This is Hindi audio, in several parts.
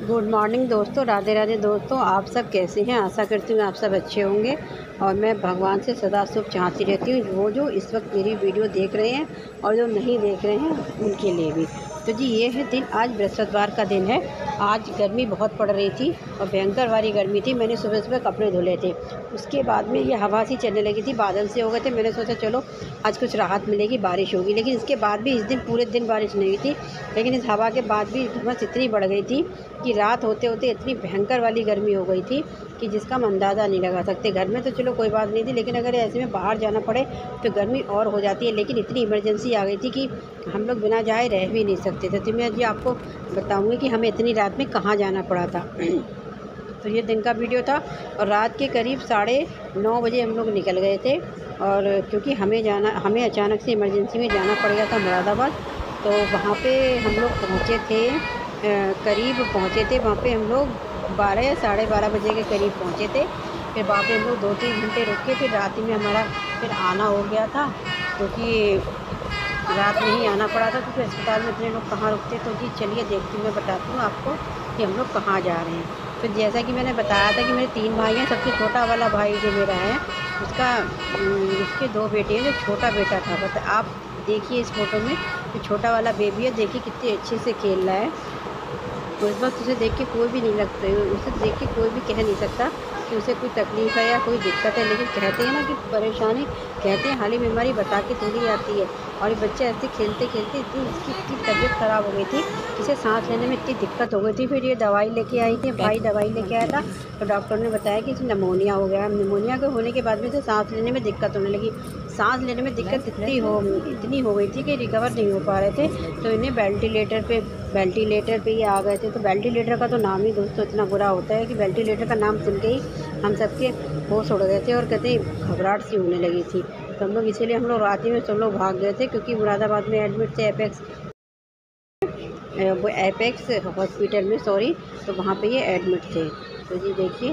गुड मॉर्निंग दोस्तों, राधे राधे दोस्तों। आप सब कैसे हैं? आशा करती हूँ आप सब अच्छे होंगे। और मैं भगवान से सदा शुभ चाहती रहती हूँ, वो जो इस वक्त मेरी वीडियो देख रहे हैं और जो नहीं देख रहे हैं उनके लिए भी। तो जी ये है दिन, आज बृहस्पतिवार का दिन है। आज गर्मी बहुत पड़ रही थी और भयंकर वाली गर्मी थी। मैंने सुबह सुबह कपड़े धुले थे, उसके बाद में ये हवा सी चलने लगी थी, बादल से हो गए थे। मैंने सोचा चलो आज कुछ राहत मिलेगी, बारिश होगी। लेकिन इसके बाद भी इस दिन पूरे दिन बारिश नहीं हुई थी। लेकिन इस हवा के बाद भी धुम्मस इतनी बढ़ गई थी कि रात होते होते इतनी भयंकर वाली गर्मी हो गई थी कि जिसका हम अंदाज़ा नहीं लगा सकते। घर में तो चलो कोई बात नहीं थी, लेकिन अगर ऐसे में बाहर जाना पड़े तो गर्मी और हो जाती है। लेकिन इतनी इमरजेंसी आ गई थी कि हम लोग बिना जाए रह भी नहीं सकते थे। तो मैं जी आपको बताऊंगी कि हमें इतनी रात में कहाँ जाना पड़ा था। तो ये दिन का वीडियो था और रात के करीब 9:30 बजे हम लोग निकल गए थे। और क्योंकि हमें अचानक से इमरजेंसी में जाना पड़ गया था मुरादाबाद। तो वहाँ पे हम लोग पहुँचे थे, करीब पहुँचे थे वहाँ पे हम लोग 12 या 12:30 बजे के करीब पहुँचे थे। फिर वहाँ पे हम लोग 2-3 घंटे रुक के फिर रात में हमारा फिर आना हो गया था, क्योंकि रात में ही आना पड़ा था। क्योंकि अस्पताल में इतने लोग कहाँ रुकते। तो जी चलिए देखती हूँ, मैं बताती हूँ आपको कि हम लोग कहाँ जा रहे हैं। तो जैसा कि मैंने बताया था कि मेरे 3 भाई हैं। सबसे छोटा वाला भाई जो मेरा है उसके 2 बेटे हैं। जो छोटा बेटा था, बता आप देखिए इस फ़ोटो में जो छोटा वाला बेबी है, देखिए कितने अच्छे से खेल रहा है। तो इस वक्त उसे देख के कोई भी नहीं लगता, उसे देख के कोई भी कह नहीं सकता कि उसे कोई तकलीफ़ है या कोई दिक्कत है। लेकिन कहते हैं ना कि परेशानी, कहते हैं हाली बीमारी बता के थोड़ी आती है। और ये बच्चा ऐसे खेलते खेलते इसकी तबीयत ख़राब हो गई थी, इसे सांस लेने में इतनी दिक्कत हो गई थी। फिर ये दवाई लेके आई थी, भाई दवाई लेके आया था। तो डॉक्टर ने बताया कि इसे निमोनिया हो गया। निमोनिया के होने के बाद में इसे सांस लेने में दिक्कत होने लगी। सांस लेने में दिक्कत इतनी हो गई थी कि रिकवर नहीं हो पा रहे थे। तो इन्हें वेंटिलेटर पे ही आ गए थे। तो वेंटिलेटर का तो नाम ही दोस्तों इतना बुरा होता है कि वेंटिलेटर का नाम सुन के ही हम सबके होश उड़ गए थे और कहते घबराहट सी होने लगी थी। तो हम लोग इसीलिए हम लोग रात ही में सब लोग भाग गए थे, क्योंकि मुरादाबाद में एडमिट थे एपेक्स हॉस्पिटल में, सॉरी। तो वहाँ पे ये एडमिट थे। तो जी देखिए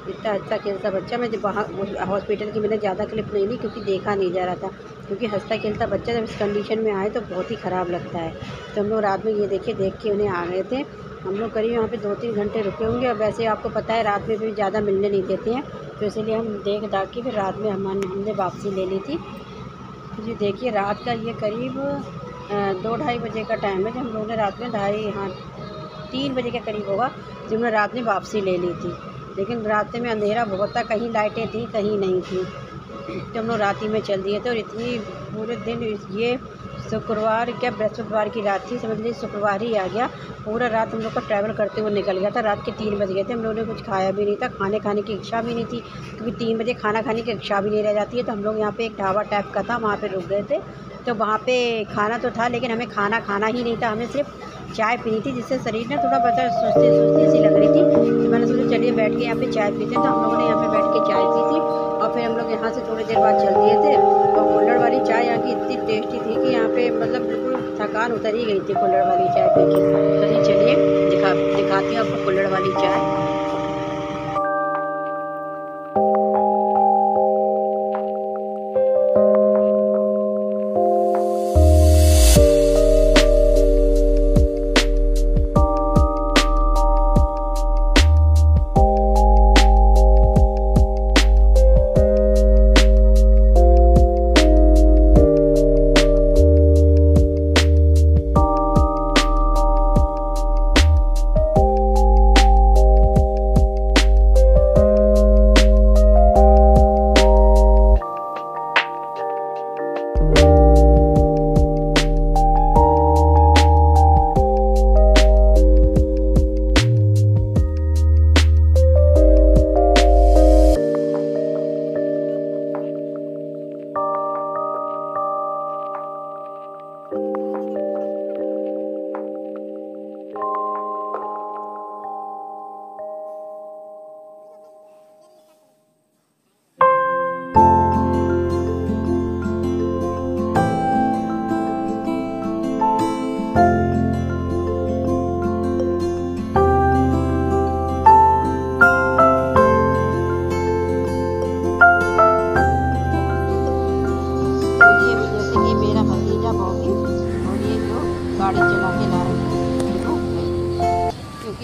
इतना अच्छा खेलता बच्चा। मैं जब वहाँ हॉस्पिटल की मैंने ज़्यादा क्लिप नहीं ली, क्योंकि देखा नहीं जा रहा था। क्योंकि हंसता खेलता बच्चा जब इस कंडीशन में आए तो बहुत ही ख़राब लगता है। तो हम लोग रात में ये देख के उन्हें आ गए थे। हम लोग करीब यहाँ पे 2-3 घंटे रुके होंगे। और वैसे आपको पता है रात में भी ज़्यादा मिलने नहीं देते हैं, तो इसलिए हम देख दाख के फिर रात में हमने वापसी ले ली थी। तो जी देखिए रात का ये करीब 2-2:30 बजे का टाइम है। जब हम लोगों ने रात में 3 बजे के करीब होगा जब हमने रात में वापसी ले ली थी। लेकिन रास्ते में अंधेरा बहुत था, कहीं लाइटें थी कहीं नहीं थी। तो हम लोग रात ही में चल दिए थे। और इतनी पूरे दिन, ये शुक्रवार क्या बृहस्पतिवार की रात थी, समझ लीजिए शुक्रवार ही आ गया। पूरा रात हम लोग का ट्रैवल करते हुए निकल गया था। रात के 3 बज गए थे। हम लोगों ने कुछ खाया भी नहीं था, खाने की इच्छा भी नहीं थी, क्योंकि 3 बजे खाना खाने की इच्छा भी नहीं रह जाती है। तो हम लोग यहाँ पे एक ढाबा टाइप का था, वहाँ पे रुक गए थे। तो वहाँ पे खाना तो था, लेकिन हमें खाना ही नहीं था, हमें सिर्फ चाय पीनी थी, जिससे शरीर ना थोड़ा बता सुस्ती सी लग रही थी। तो मैंने सोचा चलिए बैठ के यहाँ पे चाय पीते हैं। तो हम लोगों ने यहाँ पे बैठ के चाय पी थी। और फिर हम लोग यहाँ से थोड़ी देर बाद चल दिए थे। और कुल्हड़ वाली चाय यहाँ की इतनी टेस्टी थी कि यहाँ पे मतलब बिल्कुल थकान उतर ही गई थी कुल्हड़ वाली चाय पी के। तो चलिए दिखाती हूँ आपको कुल्हड़ वाली चाय।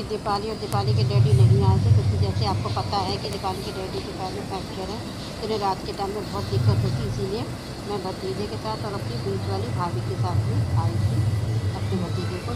क्योंकि दीपाली और दीपाली के डैडी नहीं आए थे, क्योंकि जैसे आपको पता है कि दीपाली के डैडी के पैर में फ्रैक्चर है, तो इन्हें रात के टाइम में बहुत दिक्कत होती, इसीलिए मैं भतीजे के साथ और अपनी बीच वाली भाभी के साथ में आई थी अपने भतीजे को।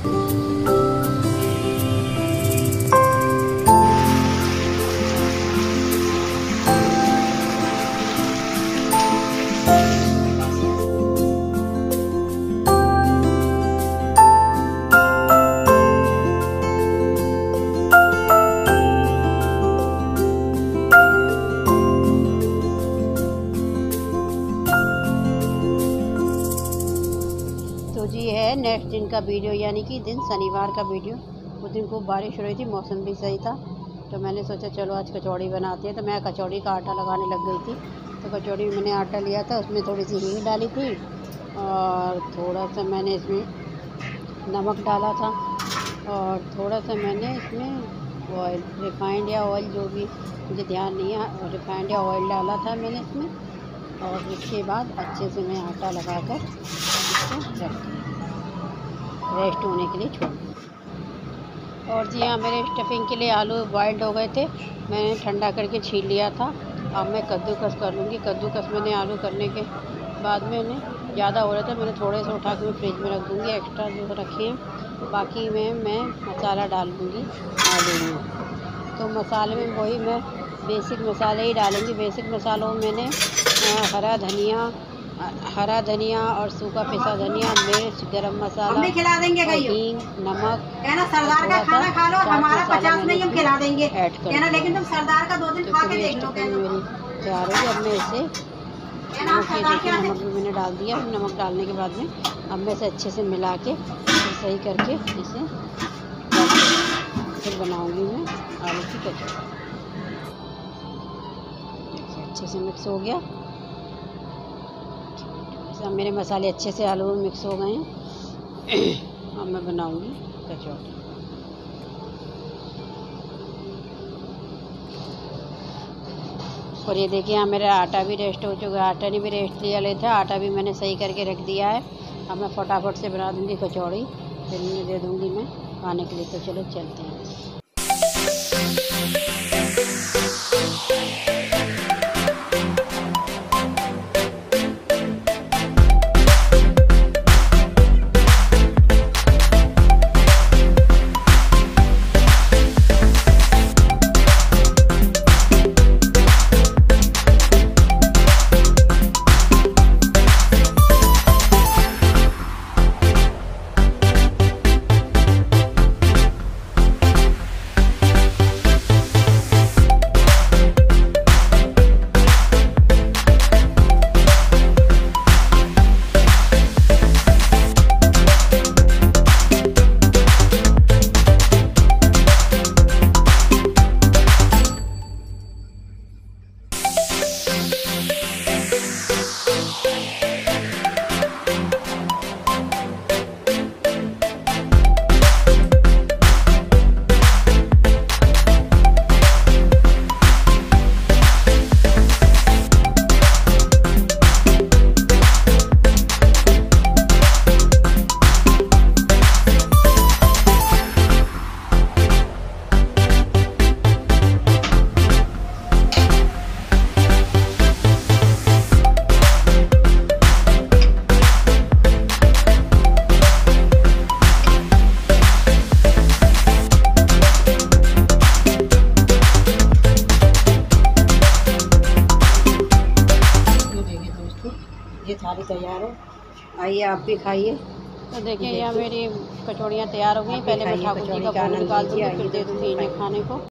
तो जी है नेक्स्ट दिन का वीडियो, यानी कि दिन शनिवार का वीडियो। उस दिन खूब बारिश हो रही थी, मौसम भी सही था, तो मैंने सोचा चलो आज कचौड़ी बनाते हैं। तो मैं कचौड़ी का आटा लगाने लग गई थी। तो कचौड़ी में मैंने आटा लिया था, उसमें थोड़ी सी हींग डाली थी और थोड़ा सा मैंने इसमें नमक डाला था और थोड़ा सा मैंने इसमें ऑयल, रिफाइंड या ऑयल जो भी मुझे ध्यान नहीं है, रिफाइंड या ऑयल डाला था मैंने इसमें। और इसके बाद अच्छे से मैं आटा लगाकर इसको रख रेस्ट होने के लिए छोड़। और जी हाँ, मेरे स्टफिंग के लिए आलू बॉइल्ड हो गए थे, मैंने ठंडा करके छील लिया था। अब मैं कद्दूकस कर लूँगी। कद्दूकस मैंने आलू करने के बाद मैंने ज़्यादा हो रहा था, मैंने थोड़े से उठा के मैं फ्रिज में रख दूँगी, एक्स्ट्रा जो रखे हैं। बाकी में मैं मसाला डाल दूँगी आलू में। तो मसाले में वही मैं बेसिक मसाले ही डालूँगी। बेसिक मसालों में मैंने हरा धनिया और सूखा पिसा धनिया, मिर्च, गरम मसाला, खिला देंगे, हींग, नमक, कहना सरदार का खाना खा लो, हमारा 50 में हम खिला देंगे, ऐड कर कहना लेकिन तुम सरदार का 2 दिन खा के देख लो। मेरी तैयार होगी। अब मैं इसे नमक भी मैंने डाल दिया। नमक डालने के बाद में अब मैं इसे अच्छे से मिला के सही करके इसे फिर बनाऊंगी मैं आलू की कचौड़ी। अच्छे से मिक्स हो गया। अब मेरे मसाले अच्छे से आलू में मिक्स हो गए हैं। अब मैं बनाऊंगी कचौड़ी। और ये देखिए, यहाँ मेरा आटा भी रेस्ट हो चुका है। आटा ने भी रेस्ट लिया लेता, आटा भी मैंने सही करके रख दिया है। अब मैं फटाफट से बना दूंगी कचौड़ी, फिर इन्हें दे दूंगी मैं खाने के लिए। तो चलो चलते हैं। ये थाली तैयार है, आइए आप भी खाइए। तो देखिए, यहाँ मेरी कचौड़ियाँ तैयार हो गई। पहले मैं ठाकुर जी का भोग निकाल दूँगी, फिर दे दूँगी इन्हें खाने को।